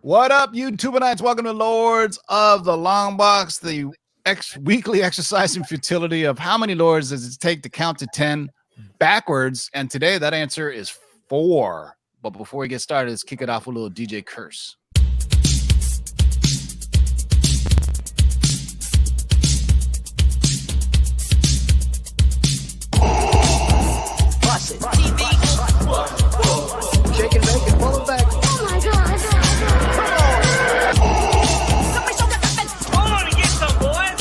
What up, YouTubeites? Welcome to Lords of the Long Box, the weekly exercise in futility of how many lords does it take to count to 10 backwards. And today that answer is 4. But before we get started, let's kick it off with a little DJ Curse. Bust it. Shake and bake and pull it back. Oh my god. Hold on and get some, boys.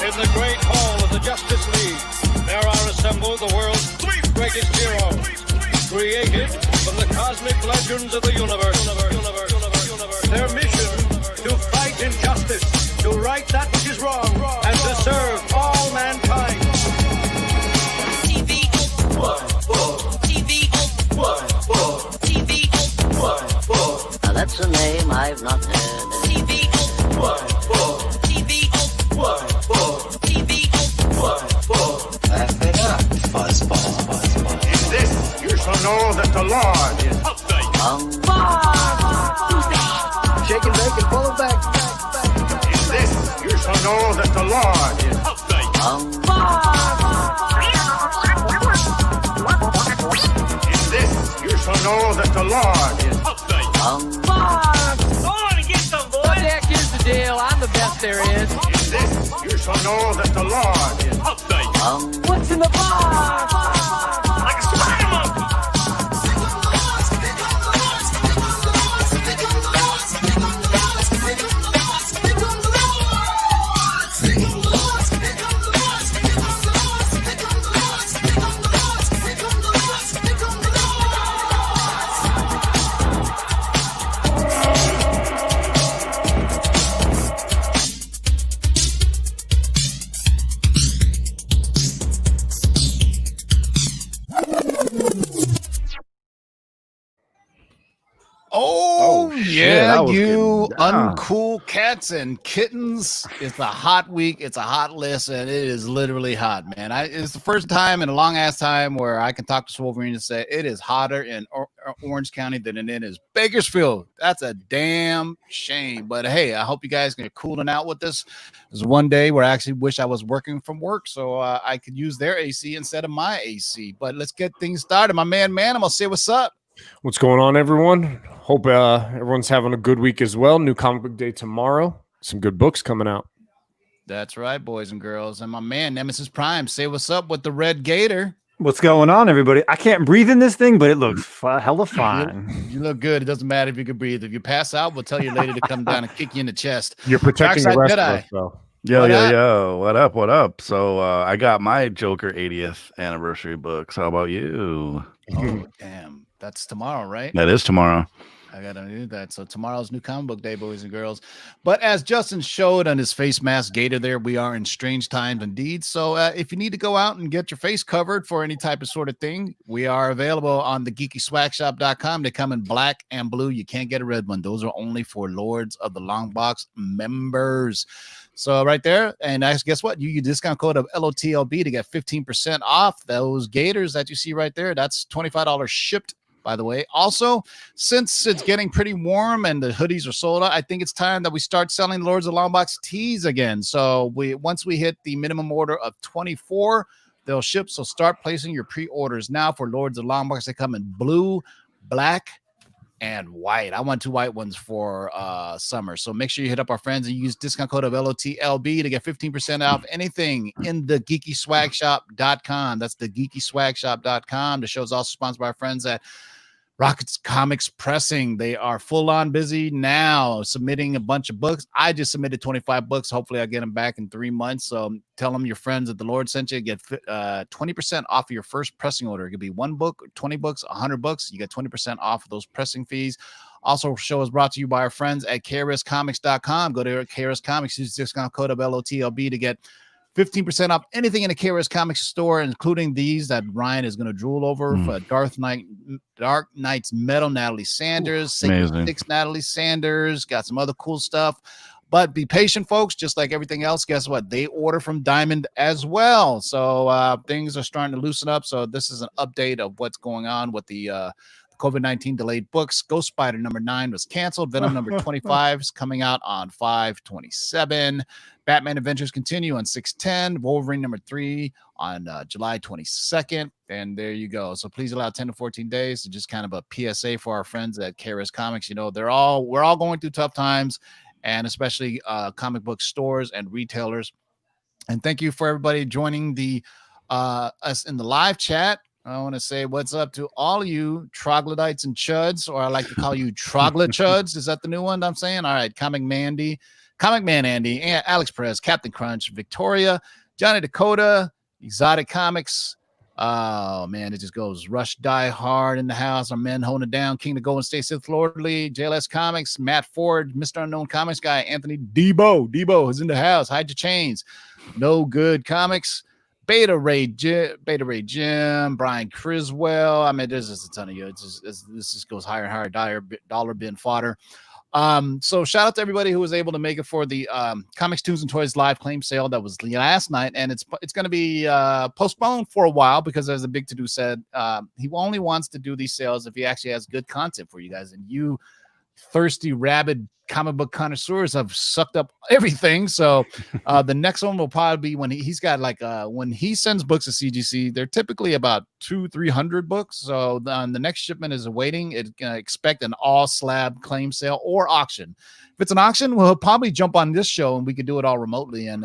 In the great hall of the Justice League, there are assembled the world's 3 greatest heroes, created from the cosmic legends of the universe. Their mission, to fight injustice, to right that which is wrong, and to serve all mankind. Now that's a name I've not heard. In this, you shall know that the Lord is Shake and bake and pull it back. In this, you shall know that the Lord is In this, you shall know that the Lord is Hold on and get some, boys. Heck, here's the deal. I'm the best there is. In this, you shall know that the Lord is What's in the box? Like a spider monkey. Oh, shit, yeah, that was you good. Ah. uncool cats and kittens. It's a hot week. It's a hot list, and it is literally hot, man. It's the first time in a long ass time where I can talk to Wolverine and say it is hotter in Orange County than it is Bakersfield. That's a damn shame. But hey, I hope you guys are cooling out with this. There's one day where I actually wish I was working from work so I could use their AC instead of my AC. But let's get things started. My man, I'm gonna say what's up. What's going on, everyone? Hope everyone's having a good week as well. New comic book day tomorrow. Some good books coming out. That's right, boys and girls. And my man, Nemesis Prime, say what's up with the Red Gator. What's going on, everybody? I can't breathe in this thing, but it looks hella fine. You look good. It doesn't matter if you can breathe. If you pass out, we'll tell you later to come down and kick you in the chest. You're protecting Dark the Side rest of Jedi. us, though. Yo, What yo, up? yo. What up? So I got my Joker 80th anniversary books. How about you? Oh, damn. That's tomorrow, right? That is tomorrow. I got to do that. So tomorrow's new comic book day, boys and girls. But as Justin showed on his face mask Gator there, we are in strange times indeed. So if you need to go out and get your face covered for any type of sort of thing, we are available on the geekyswagshop.com. They come in black and blue. You can't get a red one. Those are only for Lords of the Long Box members. So right there, and guess what? You use discount code of LOTLB to get 15% off those Gators that you see right there. That's $25 shipped, by the way. Also, since it's getting pretty warm and the hoodies are sold out, I think it's time that we start selling Lords of the Long Box tees again. So once we hit the minimum order of 24, they'll ship. So start placing your pre-orders now for Lords of the Long Box. They come in blue, black, and white. I want 2 white ones for summer. So make sure you hit up our friends and use discount code of LOTLB to get 15% off anything in the geekyswagshop.com. That's the geekyswagshop.com. The show is also sponsored by our friends at Rockets Comics Pressing. They are full on busy now, submitting a bunch of books. I just submitted 25 books. Hopefully I'll get them back in 3 months. So tell them your friends that the Lord sent you. Get 20% off of your first pressing order. It could be 1 book, 20 books, 100 books. You get 20% off of those pressing fees. Also, show is brought to you by our friends at KRScomics.com. Go to KRS Comics, use discount code of LOTLB to get 15% off anything in a KRS Comics store, including these that Ryan is going to drool over for Dark Knight's Metal Natalie Sanders, Sacred amazing. Six Natalie Sanders, got some other cool stuff. But be patient, folks. Just like everything else, guess what? They order from Diamond as well. So things are starting to loosen up. So this is an update of what's going on with the COVID-19 delayed books. Ghost Spider number 9 was canceled. Venom number 25 is coming out on 5/27. Batman Adventures continue on 6/10. Wolverine number 3 on July 22nd. And there you go. So please allow 10 to 14 days. Just kind of a PSA for our friends at KRS Comics. You know, we're all going through tough times, and especially comic book stores and retailers. And thank you for everybody joining us in the live chat. I want to say what's up to all of you troglodytes and chuds, or I like to call you troglodyte chuds. Is that the new one I'm saying? All right. Comic Man Andy, Alex Perez, Captain Crunch, Victoria, Johnny Dakota, Exotic Comics. Oh, man, it just goes. Rush Die Hard in the house. Our men holding it down. King to Golden State Sith Lordly, JLS Comics, Matt Ford, Mr. Unknown Comics guy, Anthony Debo is in the house. Hide your chains. No Good Comics. Beta Ray Jim, Brian Criswell. I mean, there's just a ton of you. This just goes higher and higher. Dollar bin fodder. So shout out to everybody who was able to make it for the Comics, Tunes, and Toys live claim sale that was last night, and it's going to be postponed for a while because, as the Big To Do said, he only wants to do these sales if he actually has good content for you guys, and you thirsty rabid comic book connoisseurs have sucked up everything. So the next one will probably be when he's got when he sends books to CGC, they're typically about 200-300 books. So the next shipment is awaiting. Expect an all slab claim sale or auction. If it's an auction, we'll probably jump on this show and we could do it all remotely and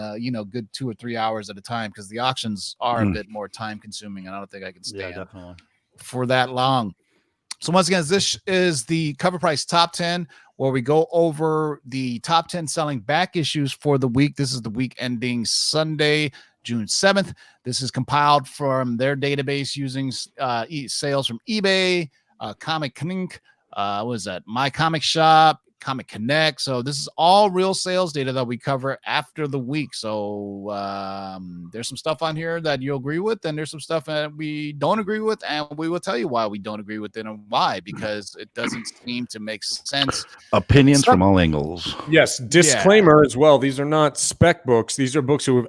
good 2 or 3 hours at a time, because the auctions are a bit more time consuming, and I don't think I can stand for that long. So once again, this is the Cover Price Top 10, where we go over the top 10 selling back issues for the week. This is the week ending Sunday, June 7th. This is compiled from their database using sales from eBay, Comic Connect, My Comic Shop, Comic Connect. So this is all real sales data that we cover after the week. So there's some stuff on here that you'll agree with, and there's some stuff that we don't agree with, and we will tell you why we don't agree with it and why, because it doesn't seem to make sense. Opinions from all angles. Yes, disclaimer as well. These are not spec books. These are books who have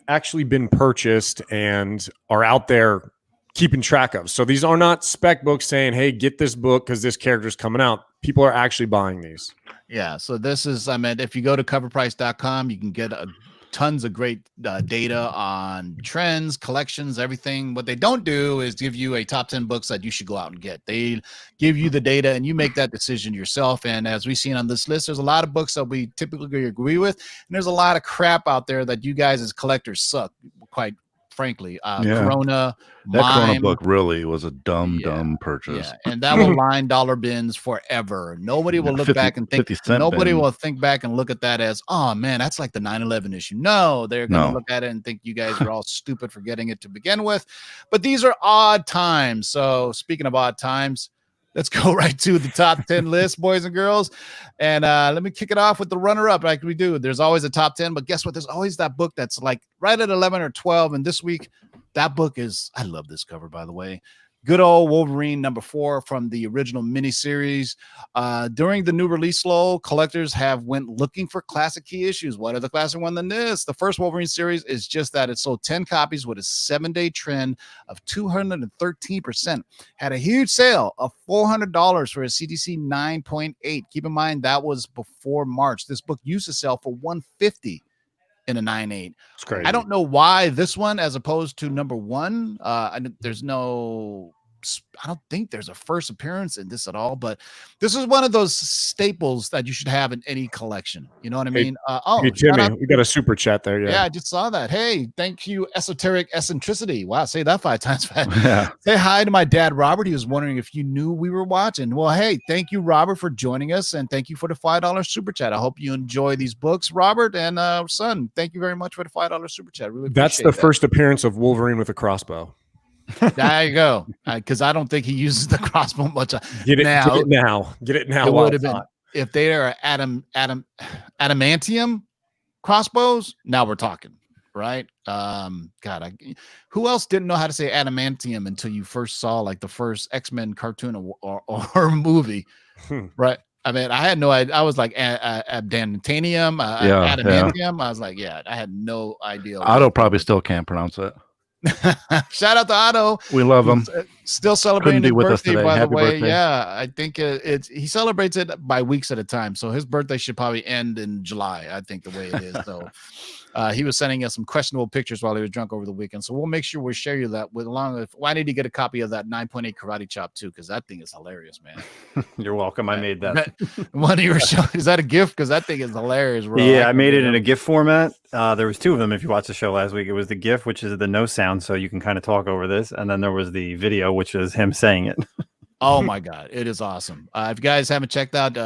actually been purchased and are out there keeping track of. So these are not spec books saying, hey, get this book because this character's coming out. People are actually buying these. Yeah, so this is, if you go to coverprice.com, you can get tons of great data on trends, collections, everything. What they don't do is give you a top 10 books that you should go out and get. They give you the data and you make that decision yourself. And as we've seen on this list, there's a lot of books that we typically agree with, and there's a lot of crap out there that you guys as collectors suck, quite frankly. Corona, Corona book really was a dumb purchase. Yeah, and that will line dollar bins forever. Nobody will look back and think. Nobody will think back and look at that as, oh man, that's like the 9/11 issue. No, they're going to look at it and think you guys are all stupid for getting it to begin with. But these are odd times. So speaking of odd times, let's go right to the top 10 list, boys and girls. And let me kick it off with the runner-up like we do. There's always a top 10, but guess what? There's always that book that's like right at 11 or 12. And this week, that book is, I love this cover, by the way. Good old Wolverine number 4 from the original miniseries. During the new release slow, collectors have went looking for classic key issues. What are the classic one than this? The first Wolverine series is just that. It sold 10 copies with a 7-day trend of 213%. Had a huge sale of $400 for a CDC 9.8. Keep in mind that was before March. This book used to sell for $150 in a 9.8. It's crazy. I don't know why this one as opposed to number 1. I don't think there's a first appearance in this at all, but this is one of those staples that you should have in any collection. You know what I mean? Hey, Jimmy, we got a super chat there. Yeah, I just saw that. Hey, thank you, Esoteric Eccentricity. Wow, say that 5 times fast. Yeah. Say hi to my dad, Robert. He was wondering if you knew we were watching. Well, hey, thank you, Robert, for joining us, and thank you for the $5 super chat. I hope you enjoy these books, Robert, and son, thank you very much for the $5 super chat. Really, that's the first appearance of Wolverine with a crossbow. There you go. Because I don't think he uses the crossbow much. Get it now. It would have been if they are adamantium crossbows. Now we're talking. right? Who else didn't know how to say adamantium until you first saw like the first X-Men cartoon or movie, right? I mean, I had no idea. I was like adamantium, Yeah, adamantium. I was like, yeah, I had no idea. Otto probably still can't pronounce it. Shout out to Otto. We love him. Still celebrating be his with us birthday, today. by the Happy way. birthday. Yeah, I think he celebrates it by weeks at a time. So his birthday should probably end in July, I think, the way it is. So he was sending us some questionable pictures while he was drunk over the weekend. So we'll make sure we share you that with along with. Why did he get a copy of that 9.8 karate chop too? Because that thing is hilarious, man. You're welcome. I made that. One of your show is that a gift? Because that thing is hilarious, bro. Yeah, I made it in a GIF format. There was two of them. If you watched the show last week, it was the GIF, which is the no sound, so you can kind of talk over this, and then there was the video, which is him saying it. Oh my God, it is awesome. If you guys haven't checked out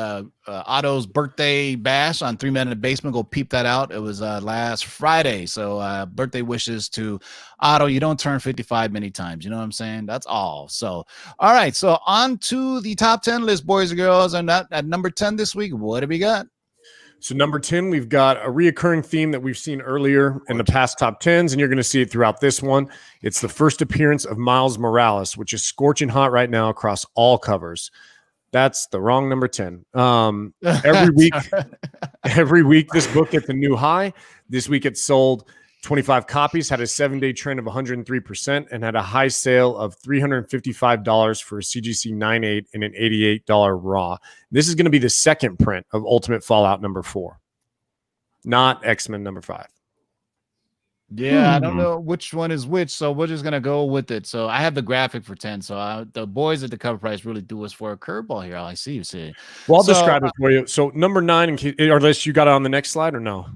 Otto's birthday bash on 3 Men in the Basement, go peep that out. It was last Friday. So birthday wishes to Otto. You don't turn 55 many times. You know what I'm saying? That's all. So, all right. So on to the top 10 list, boys and girls. And at number 10 this week, what do we got? So number 10, we've got a reoccurring theme that we've seen earlier in the past top 10s, and you're going to see it throughout this one. It's the first appearance of Miles Morales, which is scorching hot right now across all covers. That's the wrong number 10. Every week this book gets a new high. This week it sold 25 copies, had a 7-day trend of 103%, and had a high sale of $355 for a CGC 9.8 and an $88 raw. This is going to be the second print of Ultimate Fallout number 4, not X-Men number 5. Yeah, I don't know which one is which, so we're just gonna go with it. So I have the graphic for 10. So the boys at the cover price really do us for a curveball here. I see you see. Well, I'll describe it for you. So number 9, unless you got it on the next slide or no?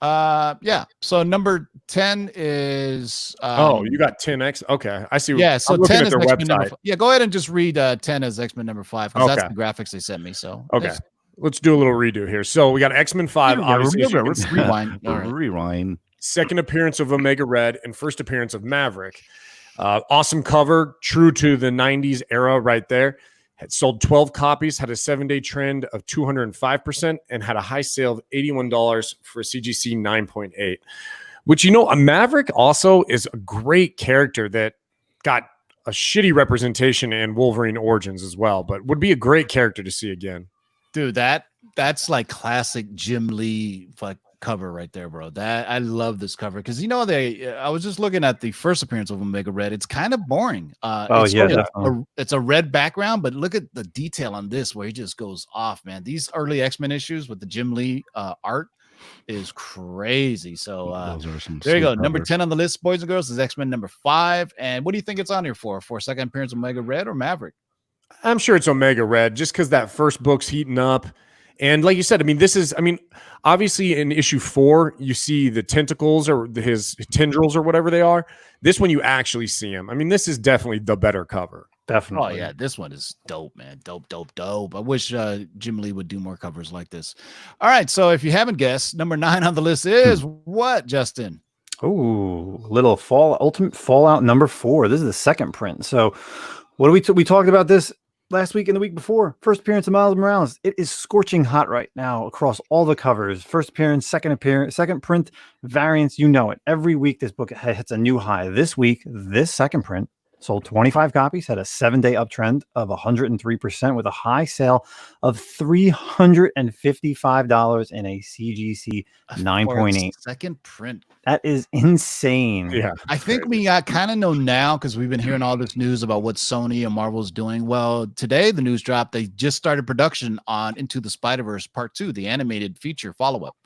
Yeah. So number 10 is you got 10X. Okay, I see. Yeah, so I'm looking 10 at is their X-Men number website. 5. Yeah, go ahead and just read 10 as X-Men number 5 because that's Okay. the graphics they sent me. So Okay, let's do a little redo here. So we got X-Men 5, obviously. as you can see. rewind. All right. Rewind. Second appearance of Omega Red and first appearance of Maverick. Awesome cover, true to the 90s era right there. Had sold 12 copies, had a 7-day trend of 205%, and had a high sale of $81 for a CGC 9.8. Which, a Maverick also is a great character that got a shitty representation in Wolverine Origins as well, but would be a great character to see again. Dude, that's like classic Jim Lee cover right there, bro. That I love this cover because I was just looking at the first appearance of Omega Red. It's kind of boring. It's a red background, but look at the detail on this where he just goes off, man. These early X-Men issues with the Jim Lee art is crazy. So there you go. Number 10 on the list, boys and girls, is X-Men number 5. And what do you think it's on here for second appearance of Omega Red or Maverick? I'm sure it's Omega Red just because that first book's heating up. And like you said, obviously in issue 4, you see the tentacles or his tendrils or whatever they are. This one, you actually see him. This is definitely the better cover. Definitely. Oh, yeah. This one is dope, man. Dope. I wish Jim Lee would do more covers like this. All right. So if you haven't guessed, number 9 on the list is what, Justin? Ooh, little Ultimate Fallout number 4. This is the second print. So what do we talked about this last week and the week before. First appearance of Miles Morales. It is scorching hot right now across all the covers. First appearance, second print, variants. You know it. Every week this book hits a new high. This week, this second print sold 25 copies, had a 7-day uptrend of 103% with a high sale of $355 in a CGC 9.8. Second print. That is insane. Yeah. I think we kind of know now because we've been hearing all this news about what Sony and Marvel's doing. Well, today the news dropped. They just started production on Into the Spider-Verse Part 2, the animated feature follow-up.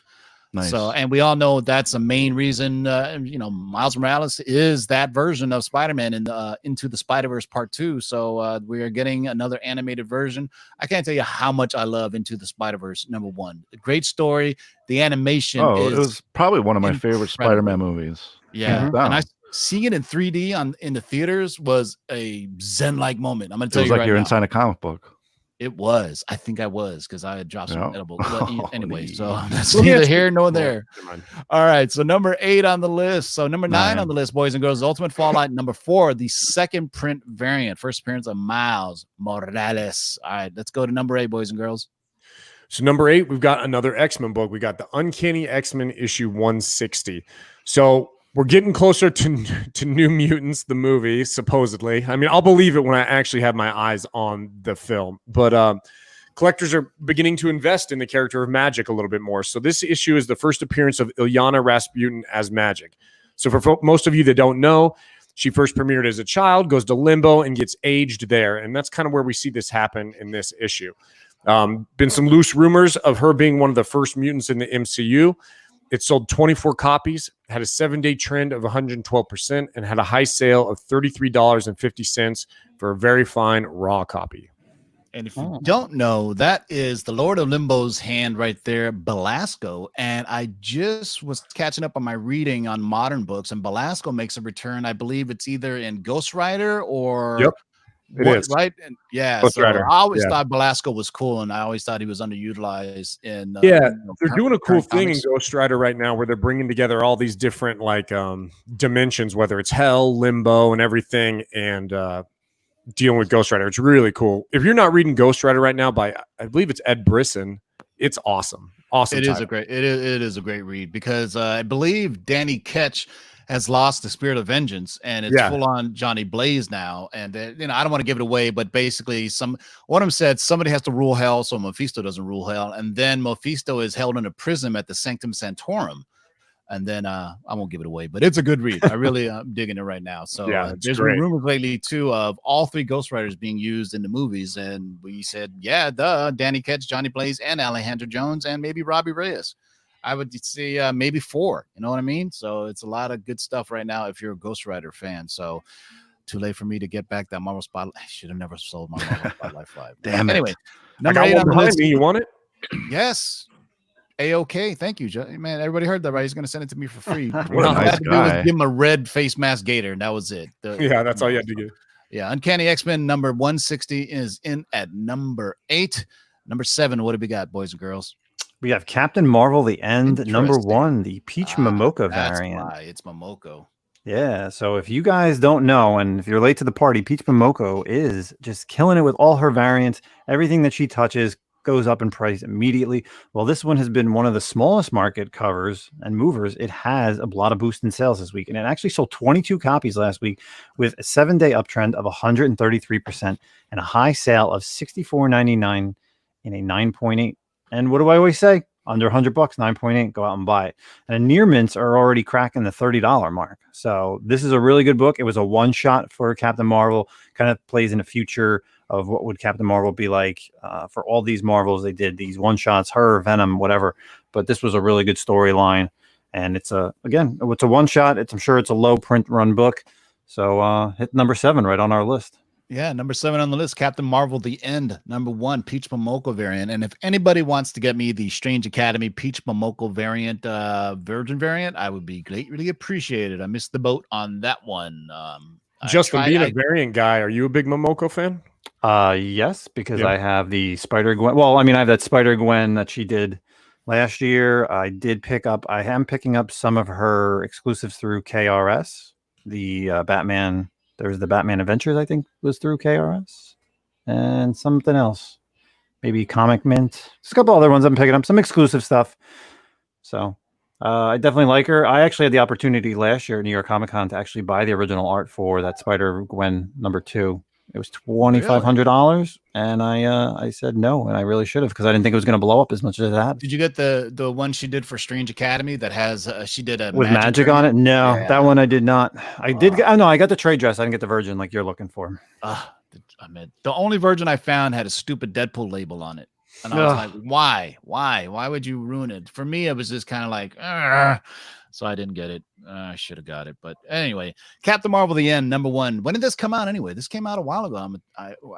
Nice. So, and we all know that's the main reason, Miles Morales is that version of Spider-Man in Into the Spider-Verse Part 2. So we are getting another animated version. I can't tell you how much I love Into the Spider-Verse, number 1. Great story. The animation it was probably one of my favorite Spider-Man movies. Yeah. And I seeing it in 3D in the theaters was a zen-like moment. I'm going to tell you right now. It was like you're inside a comic book. It was. I think I was because I had dropped some edibles. But anyway, Holy. so that's neither here nor there. All right. So number 8 on the list. So number 9 on the list, boys and girls, Ultimate Fallout. Number 4, the second print variant. First appearance of Miles Morales. All right. Let's go to number 8, boys and girls. So number 8, we've got another X-Men book. We got the Uncanny X-Men issue 160. So we're getting closer to New Mutants, the movie, supposedly. I mean, I'll believe it when I actually have my eyes on the film. But collectors are beginning to invest in the character of Magic a little bit more. So this issue is the first appearance of Ilyana Rasputin as Magic. So for most of you that don't know, she first premiered as a child, goes to Limbo, and gets aged there. And that's kind of where we see this happen in this issue. Been some loose rumors of her being one of the first mutants in the MCU. It sold 24 copies, had a 7-day trend of 112%, and had a high sale of $33.50 for a very fine raw copy. And if you don't know, that is the Lord of Limbo's hand right there, Belasco. And I just was catching up on my reading on modern books, and Belasco makes a return. I believe it's either in Ghost Rider or Yep, it is. right? And yeah, Ghost so Rider. I always Yeah. thought Belasco was cool, and I always thought he was underutilized. In They're doing a cool current thing comics. in Ghost Rider right now where they're bringing together all these different dimensions, whether it's hell, limbo, and everything, and dealing with Ghost Rider. It's really cool. If you're not reading Ghost Rider right now by, I believe it's Ed Brisson, it's awesome. Awesome. It title. it is a great read because I believe Danny Ketch has lost the spirit of vengeance, and it's full on Johnny Blaze now. And I don't want to give it away, but basically, one of them said somebody has to rule hell, so Mephisto doesn't rule hell, and then Mephisto is held in a prison at the Sanctum Sanctorum. And then I won't give it away, but it's a good read. I really am digging it right now. So there's been rumors lately too of all 3 Ghost Riders being used in the movies, and we said, yeah, Danny Ketch, Johnny Blaze, and Alejandro Jones, and maybe Robbie Reyes. I would say maybe 4. You know what I mean? So it's a lot of good stuff right now if you're a Ghost Rider fan. So too late for me to get back that Marvel Spotlight. I should have never sold my Marvel Spotlight 5. Damn it. Anyway, I got one behind me. You want it? Yes. A-OK. Thank you, man. Everybody heard that, right? He's going to send it to me for free. What a All I nice had to do was guy. give him a red face mask gator, and that was it. Yeah, that's all you had to do. Yeah, Uncanny X-Men number 160 is in at number 8. Number 7, what do we got, boys and girls? We have Captain Marvel, the End, number Interesting. 1, the Peach Momoko That's variant. why it's Momoko. Yeah, so if you guys don't know, and if you're late to the party, Peach Momoko is just killing it with all her variants. Everything that she touches goes up in price immediately. Well, this one has been one of the smallest market covers and movers. It has a lot of boost in sales this week, and it actually sold 22 copies last week with a 7-day uptrend of 133% and a high sale of $64.99 in a 9.8. And what do I always say? Under $100, 9.8, go out and buy it. And near mints are already cracking the $30 mark. So this is a really good book. It was a one-shot for Captain Marvel, kind of plays in the future of what would Captain Marvel be like for all these Marvels. They did these one-shots, her, Venom, whatever. But this was a really good storyline. And it's a one-shot. I'm sure it's a low print run book. So hit number 7 right on our list. Yeah, number 7 on the list, Captain Marvel, The End. Number 1, Peach Momoko variant. And if anybody wants to get me the Strange Academy Peach Momoko variant, Virgin variant, I would be greatly appreciated. I missed the boat on that one. Justin, being a variant guy, are you a big Momoko fan? Yes, because I have the Spider-Gwen. Well, I mean, I have that Spider-Gwen that she did last year. I am picking up some of her exclusives through KRS. The Batman... There's the Batman Adventures, I think, was through KRS. And something else. Maybe Comic Mint. Just a couple other ones I'm picking up. Some exclusive stuff. So I definitely like her. I actually had the opportunity last year at New York Comic Con to actually buy the original art for that Spider-Gwen number 2. It was $2,500. And I said no, and I really should have, because I didn't think it was going to blow up as much as it had. Did you get the one she did for Strange Academy that has she did a with magic on it? No, that one I did not. I got the trade dress. I didn't get the Virgin like you're looking for. I mean, the only Virgin I found had a stupid Deadpool label on it, and I was like, why would you ruin it? For me, it was just kind of like, so I didn't get it. I should have got it, but anyway, Captain Marvel: The End, number 1. When did this come out? Anyway, this came out a while ago.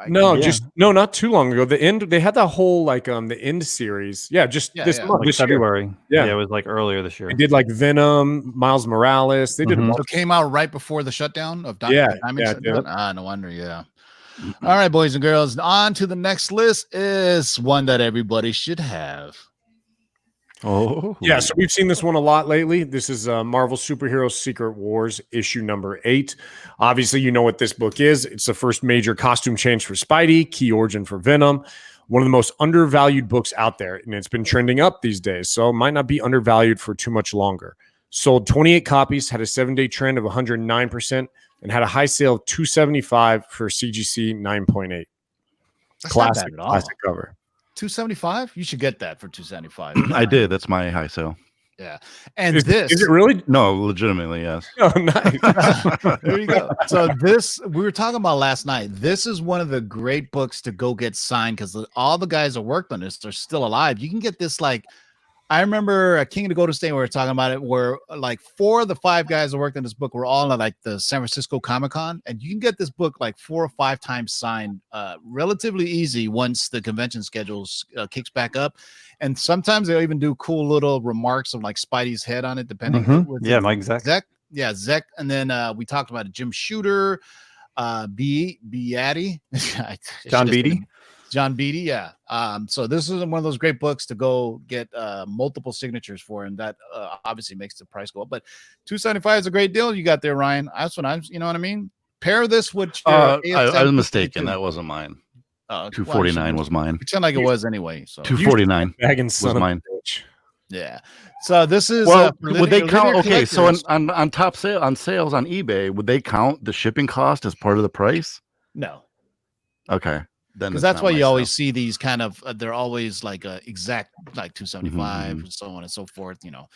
Not too long ago. The End. They had that whole the End series. Yeah, this month, like February. Yeah, it was like earlier this year. They did like Venom, Miles Morales. They did. So it came out right before the shutdown of no wonder. Yeah. All right, boys and girls, on to the next list is one that everybody should have. Oh, yeah. So we've seen this one a lot lately. This is Marvel Superhero Secret Wars issue number 8. Obviously, you know what this book is. It's the first major costume change for Spidey, key origin for Venom. one of the most undervalued books out there, and it's been trending up these days, so it might not be undervalued for too much longer. Sold 28 copies, had a 7-day trend of 109%, and had a high sale of $275 for CGC 9.8. Classic cover. 275? You should get that for 275. I did. That's my high sale. Yeah. And Is this it really? No, legitimately, yes. Oh, nice. there you go. So this we were talking about last night. This is one of the great books to go get signed because all the guys that worked on this are still alive. You can get this like I remember King of the Golden State, we were talking about it, where like 4 of the 5 guys that worked on this book were all at like the San Francisco Comic-Con, and you can get this book like 4 or 5 times signed relatively easy once the convention schedules kicks back up. And sometimes they'll even do cool little remarks of like Spidey's head on it, depending. Yeah, Mike Zek. Yeah, Zek. And then we talked about Jim Shooter, Beatty, John Beatty. John Beatty, yeah. So this is one of those great books to go get multiple signatures for, and that obviously makes the price go up. But $275 is a great deal you got there, Ryan. That's what I'm. You know what I mean? Pair this with. I was mistaken. That wasn't mine. $249 was mine. Pretend like it was anyway. So $249 was mine. Yeah. So this is would they count? Okay, so on top sale on sales on eBay, would they count the shipping cost as part of the price? No. Okay. Because that's why you always see these kind of they're always like exact like 275 and so on and so forth, you know.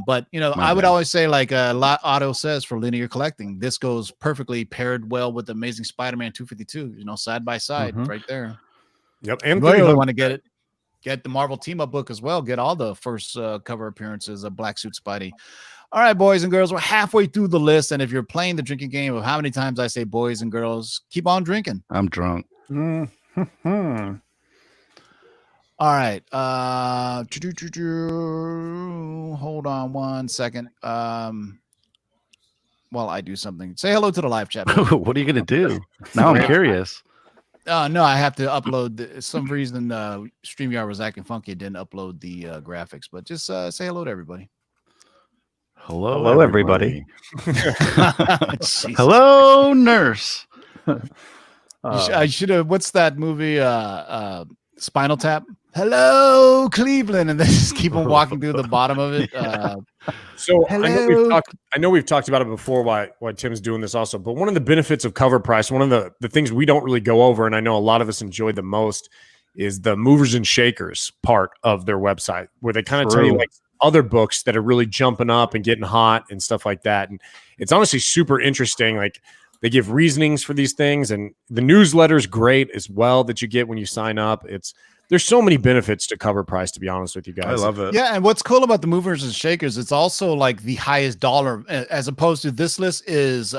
But you know, I would always say like Otto says for linear collecting, this goes perfectly paired well with the Amazing Spider-Man 252, you know, side by side right there. Yep. And you really want to get it. Get the Marvel team up book as well. Get all the first cover appearances of Black Suit Spidey. All right, boys and girls, we're halfway through the list. And if you're playing the drinking game of how many times I say boys and girls, keep on drinking. I'm drunk. All right. Hold on one second. While I do something. Say hello to the live chat. What are you going to do? Now I'm curious. No, I have to upload. Some reason StreamYard was acting funky. It didn't upload the graphics, but just say hello to everybody. Hello everybody. Hello, nurse. I should have. What's that movie? Spinal Tap. Hello, Cleveland, and they just keep on walking through the bottom of it. So I know we've talked about it before. Why Tim's doing this also, but one of the benefits of CovrPrice, one of the things we don't really go over, and I know a lot of us enjoy the most, is the movers and shakers part of their website, where they kind of tell you like other books that are really jumping up and getting hot and stuff like that. And it's honestly super interesting. Like they give reasonings for these things, and the newsletter is great as well that you get when you sign up. There's so many benefits to CovrPrice, to be honest with you guys. I love it. Yeah, and what's cool about the movers and shakers, it's also like the highest dollar, as opposed to this list is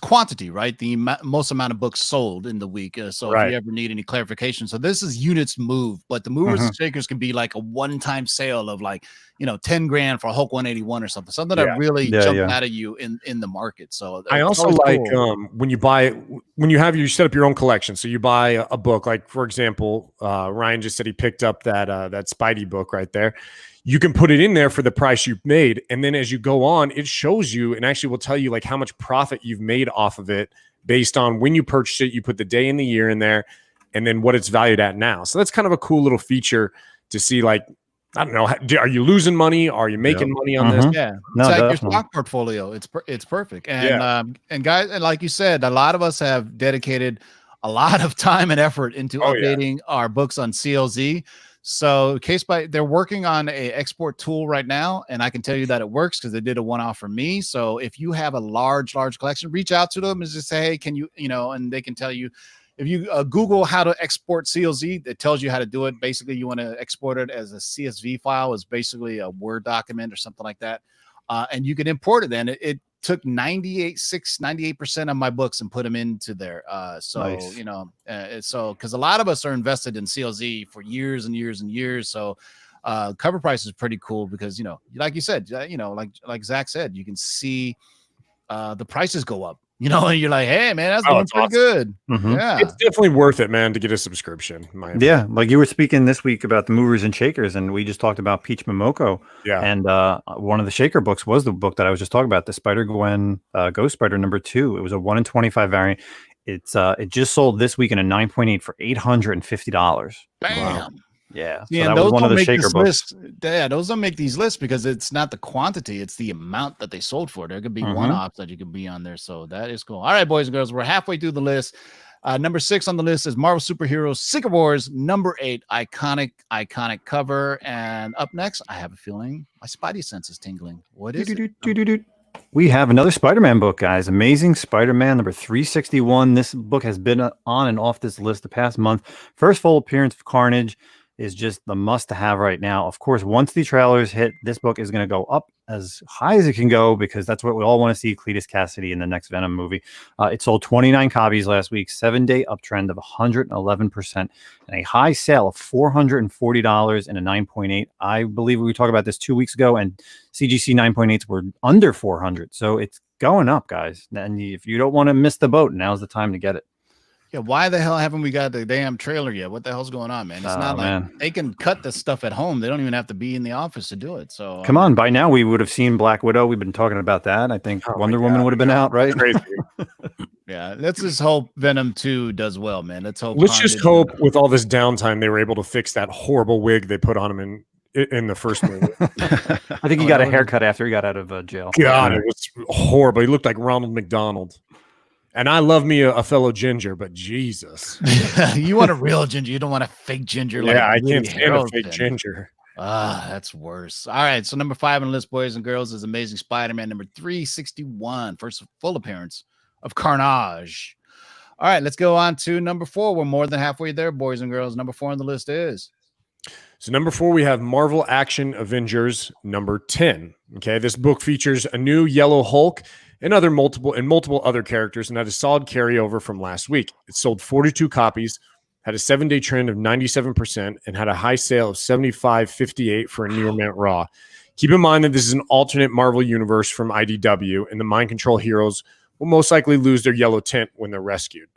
quantity, right? The most amount of books sold in the week. So if you ever need any clarification, so this is units moved, but the movers and shakers can be like a one-time sale of like, you know, 10 grand for a Hulk 181 or something that really jumped out of you in the market. So I also like cool. When you set up your own collection. So you buy a book, like for example, Ryan just said he picked up that Spidey book right there. You can put it in there for the price you've made, and then as you go on, it shows you and actually will tell you like how much profit you've made off of it based on when you purchased it. You put the day and the year in there, and then what it's valued at now. So that's kind of a cool little feature to see. Like, I don't know, are you losing money? Are you making money on this? Yeah, it's like your stock portfolio. It's perfect. And and guys, and like you said, a lot of us have dedicated a lot of time and effort into updating our books on CLZ. So they're working on a export tool right now, and I can tell you that it works because they did a one-off for me. So if you have a large collection, reach out to them and just say, hey, can you, and they can tell you. If you Google how to export CLZ, it tells you how to do it. Basically, you want to export it as a CSV file. It's basically a Word document or something like that. And you can import it then. It took 98% of my books and put them into there. Nice. Because a lot of us are invested in CLZ for years and years and years. So CovrPrice is pretty cool because, like you said, like Zach said, you can see the prices go up. And you're like, hey, man, that's doing pretty good. Yeah, it's definitely worth it, man, to get a subscription. Yeah, like you were speaking this week about the movers and shakers, and we just talked about Peach Momoko. Yeah, and one of the shaker books was the book that I was just talking about, the Spider-Gwen Ghost Spider #2. It was a 1 in 25 variant. It just sold this week in a 9.8 for $850. Bam. Yeah. Yeah, So that those was one of don't the make shaker this books. list. Yeah, those don't make these lists because it's not the quantity, it's the amount that they sold for. There could be one-offs that you could be on there. So that is cool. All right, boys and girls, we're halfway through the list. Number 6 on the list is Marvel Superheroes Secret Wars. Number 8, iconic cover. And up next, I have a feeling my spidey sense is tingling. What is it? We have another Spider-Man book, guys. Amazing Spider-Man number 361. This book has been on and off this list the past month. First full appearance of Carnage is just the must-have right now. Of course, once the trailers hit, this book is going to go up as high as it can go because that's what we all want to see, Cletus Cassidy in the next Venom movie. It sold 29 copies last week, 7-day uptrend of 111%, and a high sale of $440 and a 9.8. I believe we talked about this 2 weeks ago, and CGC 9.8s were under 400. So it's going up, guys. And if you don't want to miss the boat, now's the time to get it. Yeah, why the hell haven't we got the damn trailer yet? What the hell's going on, man? It's not like they can cut this stuff at home. They don't even have to be in the office to do it. So come on, by now we would have seen Black Widow. We've been talking about that. I think Wonder Woman would have been out, right? Yeah, let's just hope Venom 2 does well, man. Let's just hope with all this downtime they were able to fix that horrible wig they put on him in the first movie. I think he got a haircut after he got out of jail. God, it was horrible. He looked like Ronald McDonald. And I love me a fellow ginger, but Jesus. You want a real ginger. You don't want a fake ginger. Yeah, I can't stand a fake ginger. That's worse. All right, so number 5 on the list, boys and girls, is Amazing Spider-Man number 361. First full appearance of Carnage. All right, let's go on to number 4. We're more than halfway there, boys and girls. Number 4 on the list is... So number 4, we have Marvel Action Avengers number 10. Okay, this book features a new Yellow Hulk and multiple other characters, and had a solid carryover from last week. It sold 42 copies, had a 7-day trend of 97%, and had a high sale of $75.58 for a near mint raw. Keep in mind that this is an alternate Marvel universe from IDW, and the mind control heroes will most likely lose their yellow tint when they're rescued.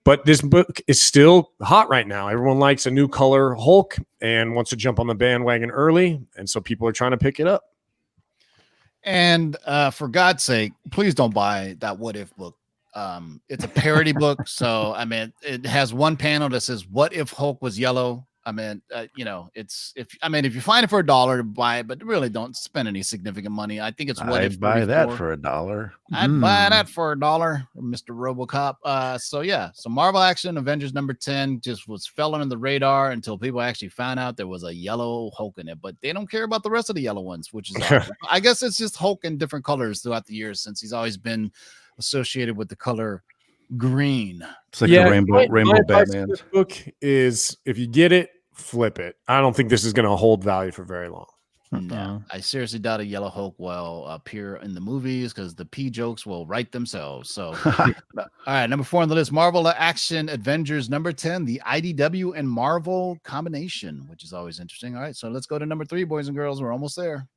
But this book is still hot right now. Everyone likes a new color Hulk and wants to jump on the bandwagon early, and so people are trying to pick it up. And for God's sake, please don't buy that What If book. It's a parody book. So, I mean, it has one panel that says, "What if Hulk was yellow?" I mean, if you find it for $1, buy it, but really don't spend any significant money. I think it's what if buy 34. that for $1. I'd buy that for $1, Mr. RoboCop. So Marvel Action Avengers number 10 just fell under the radar until people actually found out there was a yellow Hulk in it, but they don't care about the rest of the yellow ones, which is awesome. I guess it's just Hulk in different colors throughout the years since he's always been associated with the color green. It's like a rainbow Batman. This book is, if you get it, flip it. I don't think this is going to hold value for very long. No, I seriously doubt a yellow Hulk will appear in the movies because the P jokes will write themselves. So, all right, number 4 on the list, Marvel Action Avengers number 10, the IDW and Marvel combination, which is always interesting. All right, so let's go to number 3, boys and girls. We're almost there.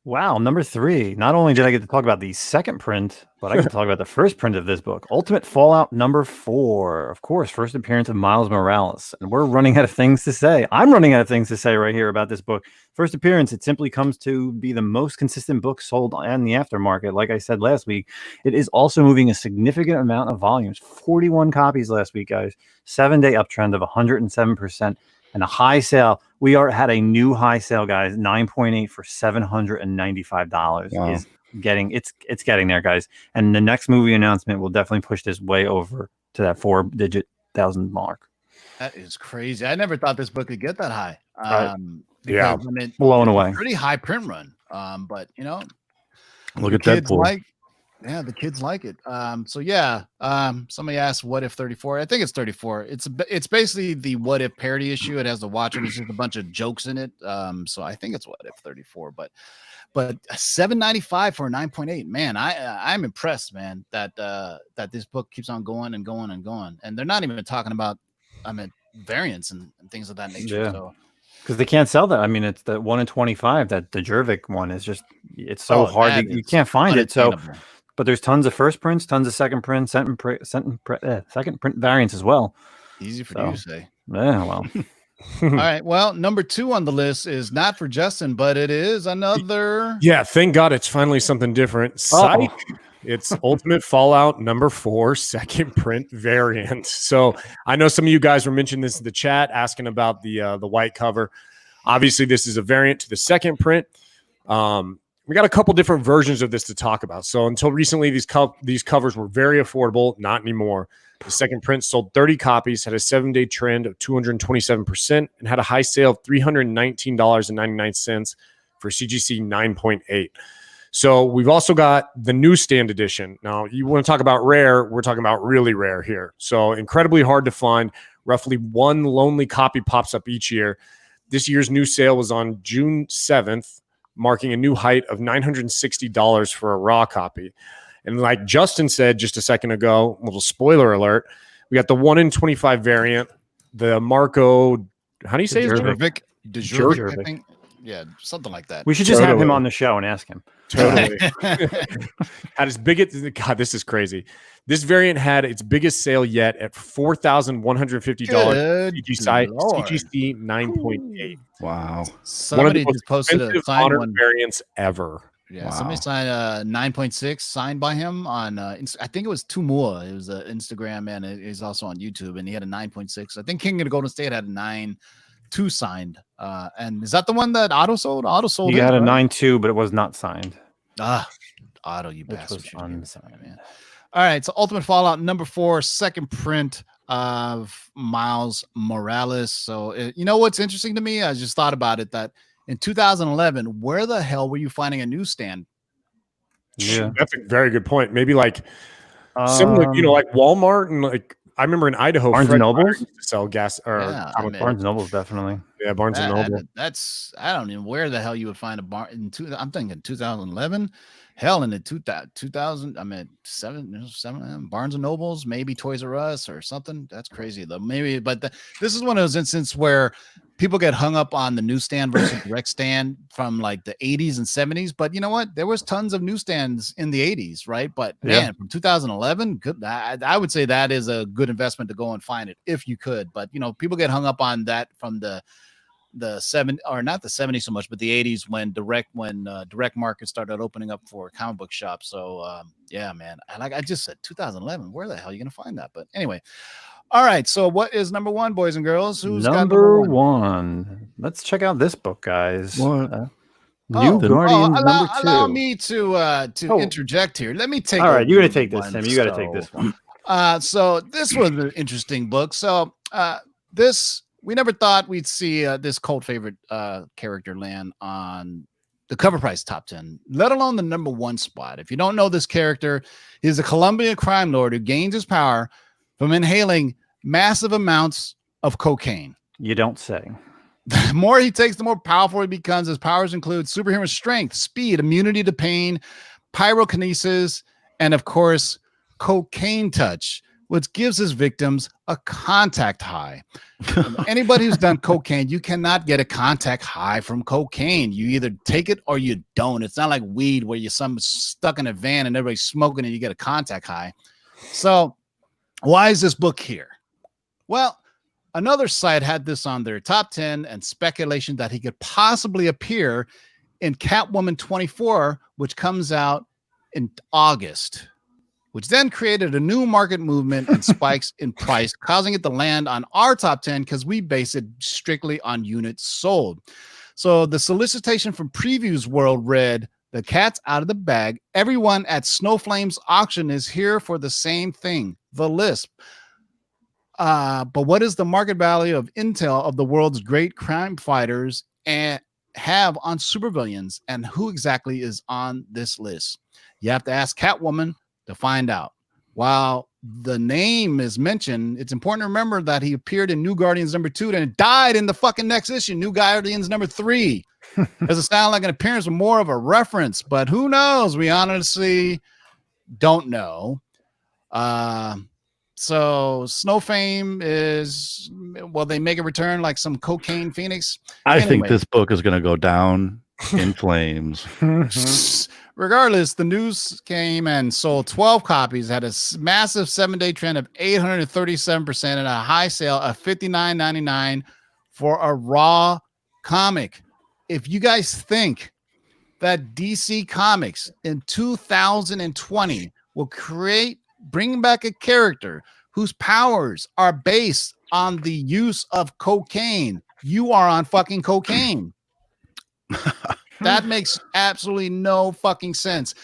Wow, number 3. Not only did I get to talk about the second print, but I get to talk about the first print of this book, Ultimate Fallout number 4. Of course, first appearance of Miles Morales. And we're running out of things to say. I'm running out of things to say right here about this book. First appearance, it simply comes to be the most consistent book sold in the aftermarket. Like I said last week, it is also moving a significant amount of volumes. 41 copies last week, guys. 7-day uptrend of 107%. And a high sale. We had a new high sale, guys. 9.8 for $795. Wow. It's getting there, guys. And the next movie announcement will definitely push this way over to that 4-digit thousand mark. That is crazy. I never thought this book could get that high. Yeah, I mean, blown away. Pretty high print run. But Look at that pool. Yeah, the kids like it. Somebody asked what if 34. I think it's 34. It's basically the what if parody issue. It has the Watcher. There's just a bunch of jokes in it. So I think it's what if 34. But $795 for a 9.8. Man, I'm impressed, man, that this book keeps on going and going and going. And they're not even talking about variants and things of that nature. Yeah. So Because they can't sell that. I mean, it's the 1 in 25 that the Jervik one is just, it's so hard. You can't find it. So, but there's tons of first prints, tons of second print, second print variants as well. Easy for you to say. Yeah, well. All right. Well, number 2 on the list is not for Justin, but it is another. Yeah, thank God it's finally something different. Psych It's Ultimate Fallout #4 second print variant. So I know some of you guys were mentioning this in the chat, asking about the white cover. Obviously, this is a variant to the second print. We got a couple different versions of this to talk about. So until recently, these covers were very affordable. Not anymore. The second print sold 30 copies, had a 7-day trend of 227%, and had a high sale of $319.99 for CGC 9.8. So we've also got the newsstand edition. Now, you want to talk about rare, we're talking about really rare here. So incredibly hard to find. Roughly one lonely copy pops up each year. This year's new sale was on June 7th, marking a new height of $960 for a raw copy. And like Justin said just a second ago, a little spoiler alert, we got the 1 in 25 variant, the Marco, how do you say his name? Djurjevic, I think. Yeah, something like that. We should just have him on the show and ask him. Totally. Had his biggest, God, this is crazy. This variant had its biggest sale yet at $4,150. CGC 9.8. Wow. Somebody just posted a signed one variants ever. Yeah, somebody signed a 9.6 signed by him on I think it was Tumua. It was Instagram, and it is also on YouTube, and he had a 9.6. I think King of the Golden State had a 9.2 signed. And is that the one that Otto sold? Otto sold. He had a 9.2, but it was not signed. Otto, you bastard. Man. All right, so Ultimate Fallout #4, second print of Miles Morales. So you know what's interesting to me? I just thought about it that in 2011, where the hell were you finding a newsstand? Yeah, that's a very good point. Maybe like similar, like Walmart and like I remember in Idaho, Barnes and Noble used to sell gas or Barnes and Noble definitely. Yeah, Barnes and Noble. That's I don't even where the hell you would find a bar in I'm thinking 2011. Hell, in the 2000, I mean, seven Barnes and Nobles, maybe Toys R Us or something. That's crazy though. Maybe, but this is one of those instances where people get hung up on the newsstand versus direct stand from like the 80s and 70s. But you know what? There was tons of newsstands in the 80s, right? But man, from 2011, good. I would say that is a good investment to go and find it if you could. But people get hung up on that from the 70s, or not the 70s so much, but the 80s when direct market started opening up for comic book shops. So yeah, man, I just said 2011. Where the hell are you gonna find that? But anyway, all right. So what is #1, boys and girls? Who's number one? Let's check out this book, guys. What? New Guardians #2. Allow me to interject here. Let me take. All right, you got to take this, Tim. You got to take this one. So this was an interesting book. So this. We never thought we'd see this cult favorite character land on the CovrPrice top 10, let alone the #1 spot. If you don't know this character, he's a Colombian crime lord who gains his power from inhaling massive amounts of cocaine. You don't say. The more he takes, the more powerful he becomes. His powers include superhuman strength, speed, immunity to pain, pyrokinesis, and of course, cocaine touch, which gives his victims a contact high. Anybody who's done cocaine, you cannot get a contact high from cocaine. You either take it or you don't. It's not like weed where you're stuck in a van and everybody's smoking and you get a contact high. So why is this book here? Well, another site had this on their top 10 and speculation that he could possibly appear in Catwoman 24, which comes out in August, which then created a new market movement and spikes in price, causing it to land on our top 10 because we base it strictly on units sold. So the solicitation from Previews World read, "The cat's out of the bag. Everyone at Snowflame's auction is here for the same thing, the Lisp. But what is the market value of intel of the world's great crime fighters and have on supervillains, and who exactly is on this list? You have to ask Catwoman to find out." While the name is mentioned, it's important to remember that he appeared in New Guardians #2 and died in the fucking next issue, New Guardians #3. Does it sound like an appearance with more of a reference? But who knows? We honestly don't know. So Snowflame is, well, they make a return like some cocaine phoenix. I think this book is going to go down in flames. Regardless, the news came and sold 12 copies, had a massive 7-day trend of 837% and a high sale of $59.99 for a raw comic. If you guys think that DC Comics in 2020 will bring back a character whose powers are based on the use of cocaine. You are on fucking cocaine. That makes absolutely no fucking sense.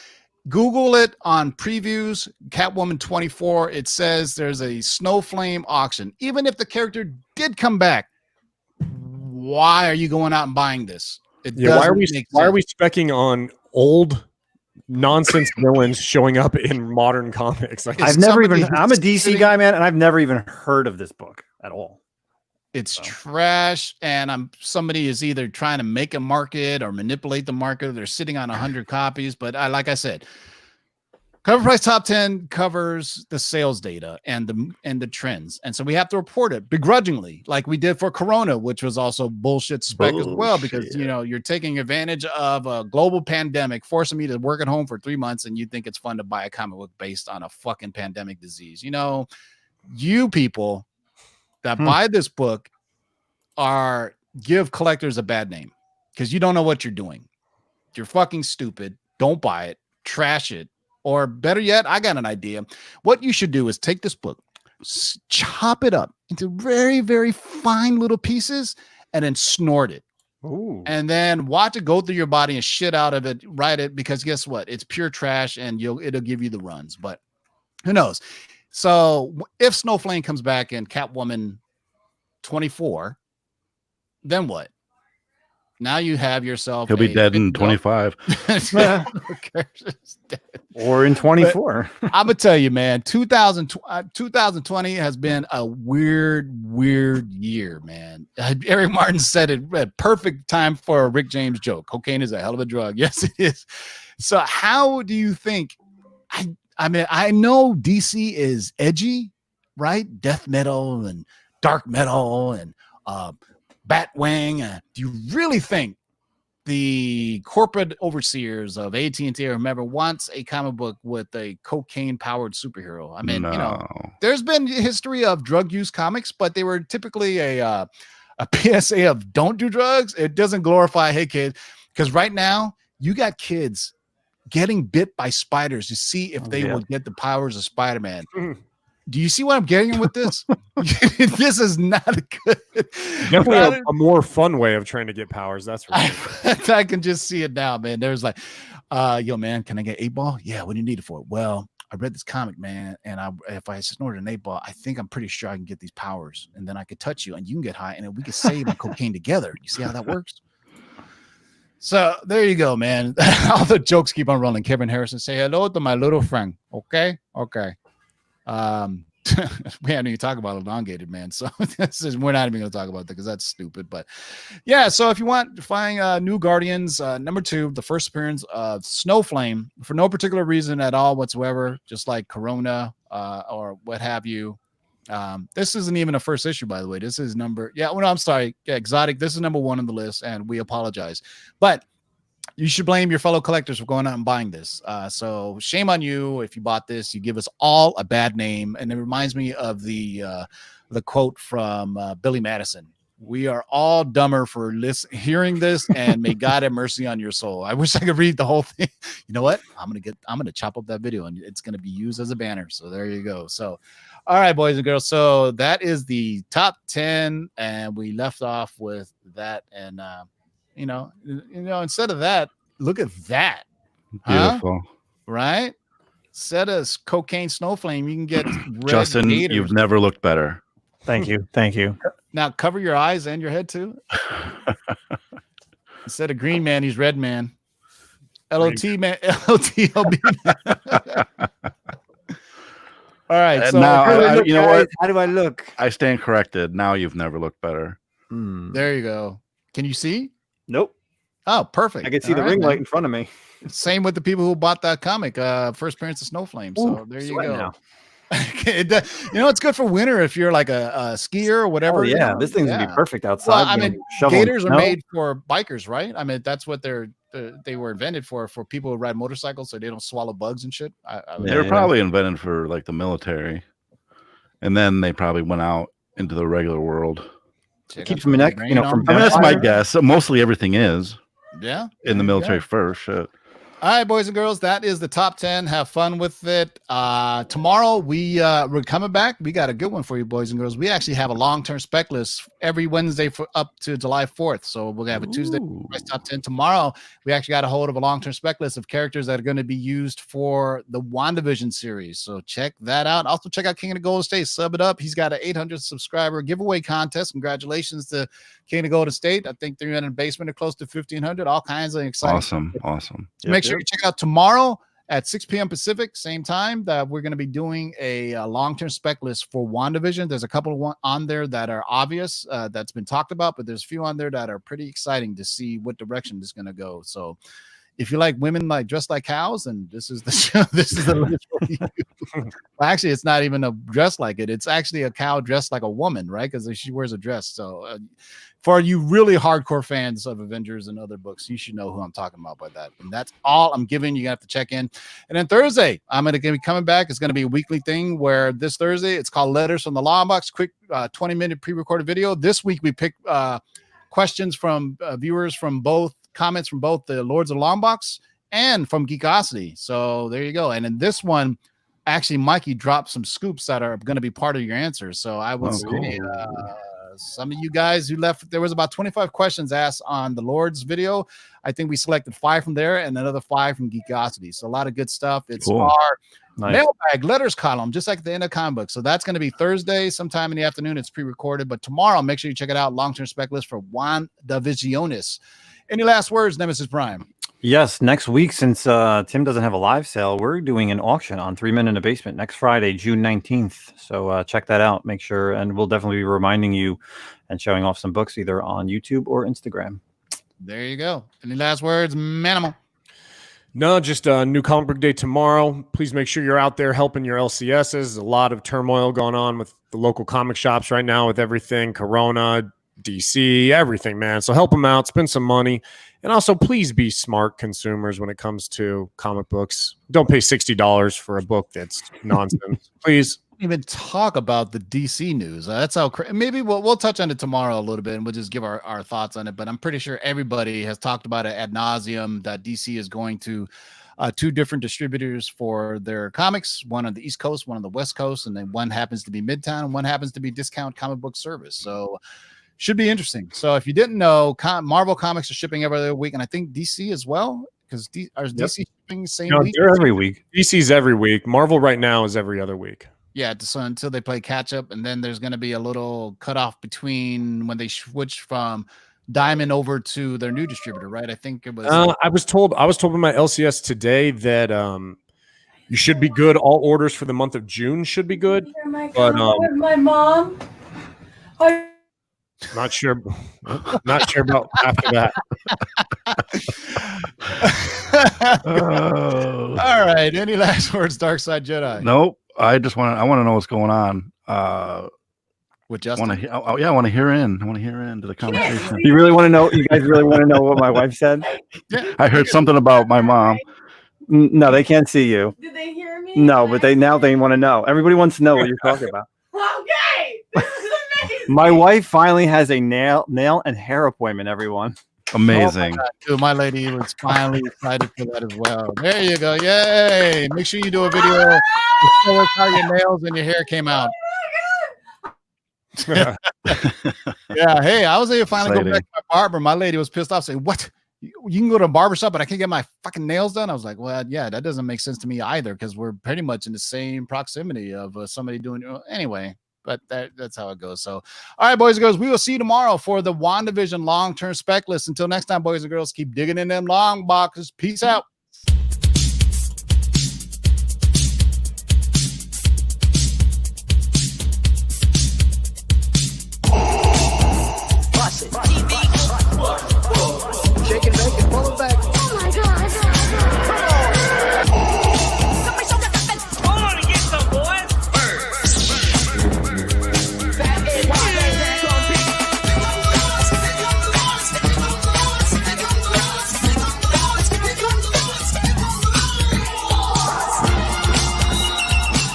Google it on previews, Catwoman 24. It says there's a Snowflame auction. Even if the character did come back, why are you going out and buying this? Why are we specking on old nonsense villains showing up in modern comics? Like, I'm a DC guy, man, and I've never even heard of this book at all. It's trash, and somebody is either trying to make a market or manipulate the market. They're sitting on 100 copies, but like I said, CovrPrice Top 10 covers the sales data and the trends, and so we have to report it begrudgingly, like we did for Corona, which was also bullshit spec as well, because you're taking advantage of a global pandemic, forcing me to work at home for 3 months, and you think it's fun to buy a comic book based on a fucking pandemic disease. You people that buy this book give collectors a bad name because you don't know what you're doing. You're fucking stupid. Don't buy it. Trash it. Or better yet, I got an idea. What you should do is take this book, chop it up into very, very fine little pieces, and then snort it. Ooh. And then watch it go through your body and shit out of it. Write it, because guess what? It's pure trash, and it'll give you the runs. But who knows? So if Snowflame comes back in Catwoman 24, then what? Now you have yourself. He'll be dead in 25. Or in 24. I'm going to tell you, man, 2020 has been a weird year, man. Eric Martin said it, a perfect time for a Rick James joke. Cocaine is a hell of a drug. Yes, it is. So how do you think? I mean, I know DC is edgy, right? Death metal and dark metal and Batwing. Do you really think the corporate overseers of AT&T or whomever wants a comic book with a cocaine-powered superhero? I mean, there's been history of drug use comics, but they were typically a PSA of don't do drugs. It doesn't glorify, hey, kid, because right now you got kids getting bit by spiders to see if they will get the powers of Spider-Man. Do you see what I'm getting with this? This is not a good. Definitely a more fun way of trying to get powers. That's for sure. I can just see it now, man. There's like, yo, man, can I get 8-ball? Yeah, what do you need it for? Well, I read this comic, man, and if I snorted an 8-ball, I think I'm pretty sure I can get these powers, and then I could touch you, and you can get high, and then we can save on cocaine together. You see how that works? So there you go, man. All the jokes keep on rolling. Kevin Harrison, say hello to my little friend. Okay. We hadn't even talked about elongated, man. So we're not even going to talk about that because that's stupid. But yeah, so if you want to find New Guardians, number 2, the first appearance of Snowflame for no particular reason at all whatsoever, just like Corona or what have you. This isn't even a first issue, by the way. This is I'm sorry. Yeah, Exotic. This is number 1 on the list, and we apologize. But you should blame your fellow collectors for going out and buying this. So shame on you if you bought this. You give us all a bad name. And it reminds me of the quote from Billy Madison. We are all dumber for hearing this, and may God have mercy on your soul. I wish I could read the whole thing. You know what? I'm gonna chop up that video, and it's gonna be used as a banner. So there you go. So, all right, boys and girls. So that is the top 10, and we left off with that. And instead of that, look at that. Beautiful. Right? Instead of cocaine Snowflame, you can get red Justin, gators. you've never looked better. Thank you. Now cover your eyes and your head too. Instead of green man, he's red man. LOT man, LOTLB man. All right. So now, you know what? How do I look? I stand corrected. Now you've never looked better. There you go. Can you see? Nope. Oh, perfect. I can see the ring light in front of me. Same with the people who bought that comic, first appearance of Snowflame. So there you go. Now. It's good for winter if you're like a skier or whatever. Oh, yeah, this thing's gonna be perfect outside. Well, I mean, gators are made for bikers, right? I mean, that's what they were invented for people who ride motorcycles, so they don't swallow bugs and shit. They were probably invented for like the military, and then they probably went out into the regular world. It keeps my neck, from that's my guess. Mostly everything is. Yeah. in the there you military go. first. Shit. All right, boys and girls, that is the top 10. Have fun with it. Tomorrow we're coming back. We got a good one for you, boys and girls. We actually have a long-term spec list every Wednesday for up to July 4th. So we're gonna have a Tuesday top 10. Tomorrow we actually got a hold of a long-term spec list of characters that are going to be used for the WandaVision series. So check that out. Also check out King of the Golden State. Sub it up. He's got an 800 subscriber giveaway contest. Congratulations to King of the Golden State. I think they're in the basement are close to 1,500. All kinds of exciting. Awesome. So make sure you check it out tomorrow at 6 p.m. Pacific, same time, that we're going to be doing a long-term spec list for WandaVision. There's a couple of on there that are obvious that's been talked about, but there's a few on there that are pretty exciting to see what direction it's going to go. So if you like women like dressed like cows, and this is the show, this is the list for you. Well, actually, it's not even a dress like it. It's actually a cow dressed like a woman, right? Because she wears a dress. So for you really hardcore fans of Avengers and other books, you should know who I'm talking about by that. And that's all I'm giving. You have to check in. And then Thursday, I'm going to be coming back. It's going to be a weekly thing where this Thursday, it's called Letters from the Law Box, quick 20-minute pre-recorded video. This week, we picked questions from viewers from both, comments from both the Lords of the Long Box and from Geekosity. So there you go. And in this one, actually, Mikey dropped some scoops that are going to be part of your answers. So I would say some of you guys who left, there was about 25 questions asked on the Lords video. I think we selected 5 from there and another 5 from Geekosity. So a lot of good stuff. It's our mailbag letters column, just like the end of comic book. So that's going to be Thursday, sometime in the afternoon. It's pre-recorded, but tomorrow, make sure you check it out. Long-term spec list for WandaVisionis. Any last words, Nemesis Prime? Yes, next week, since Tim doesn't have a live sale, we're doing an auction on 3 Men in the Basement next Friday, June 19th. So check that out. Make sure, and we'll definitely be reminding you and showing off some books either on YouTube or Instagram. There you go. Any last words, Manimal? No, just a new comic book day tomorrow. Please make sure you're out there helping your LCSs. There's a lot of turmoil going on with the local comic shops right now with everything, Corona, DC, everything, man. So help them out, spend some money. And also, please be smart consumers when it comes to comic books. Don't pay $60 for a book that's nonsense. Please. Even talk about the DC news. That's how maybe we'll touch on it tomorrow a little bit and we'll just give our thoughts on it. But I'm pretty sure everybody has talked about it ad nauseum that DC is going to 2 different distributors for their comics, one on the East Coast, one on the West Coast, and then one happens to be Midtown and one happens to be Discount Comic Book Service. So should be interesting. So if you didn't know, Marvel comics are shipping every other week, and I think DC as well, because DC shipping same week? They're every week. DC's every week. Marvel right now is every other week. Yeah, so until they play catch up, and then there's going to be a little cutoff between when they switch from Diamond over to their new distributor, right? I think it was. I was told by my LCS today that you should be good. All orders for the month of June should be good. But my mom. Not sure about after that. All right. Any last words, Dark Side Jedi? Nope. I want to know what's going on. With Justin? I want to hear into the conversation. You really want to know? You guys really want to know what my wife said? Yeah. I heard something about my mom. No, they can't see you. Did they hear me? No, but they want to know. Everybody wants to know what you're talking about. Okay. This is amazing. My wife finally has a nail and hair appointment, everyone. Amazing. Oh my lady was finally excited for that as well. There you go. Yay. Make sure you do a video to show us how your nails and your hair came out. Yeah. Hey, I was able to finally go back to my barber. My lady was pissed off saying, "What? You can go to a barbershop, but I can't get my fucking nails done?" I was like, well, yeah, that doesn't make sense to me either, because we're pretty much in the same proximity of somebody doing anyway. But that's how it goes. So, all right, boys and girls, we will see you tomorrow for the WandaVision long-term spec list. Until next time, boys and girls, keep digging in them long boxes. Peace out. Shake it, bake it, pull it back. Oh my God. Somebody show that fence. Hold on and get some, boys.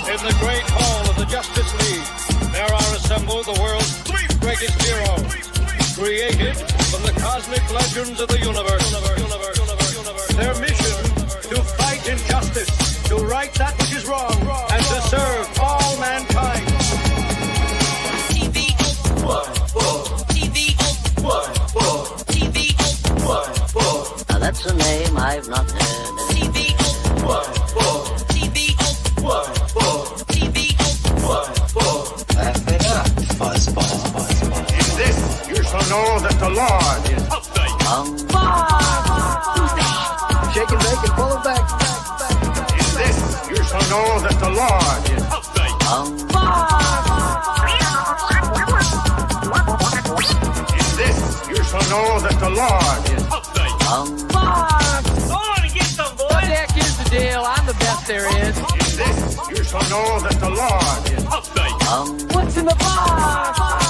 In the great hall of the Justice League, there are assembled the world's 3 greatest heroes. created from the cosmic legends of the universe. Their mission, to fight injustice, to right that which is wrong, and to serve all mankind. Now that's a name I've not heard. Laugh it up, fuzzball. In this, you shall know that the Lord is update. Shake and bake and pull it back. In this, you shall know that the Lord is update. In this, you shall know that the Lord is update. Go on and get some, boys. What the heck is the deal? I'm the best there is. In this, you shall know that the Lord is update. What's in the box?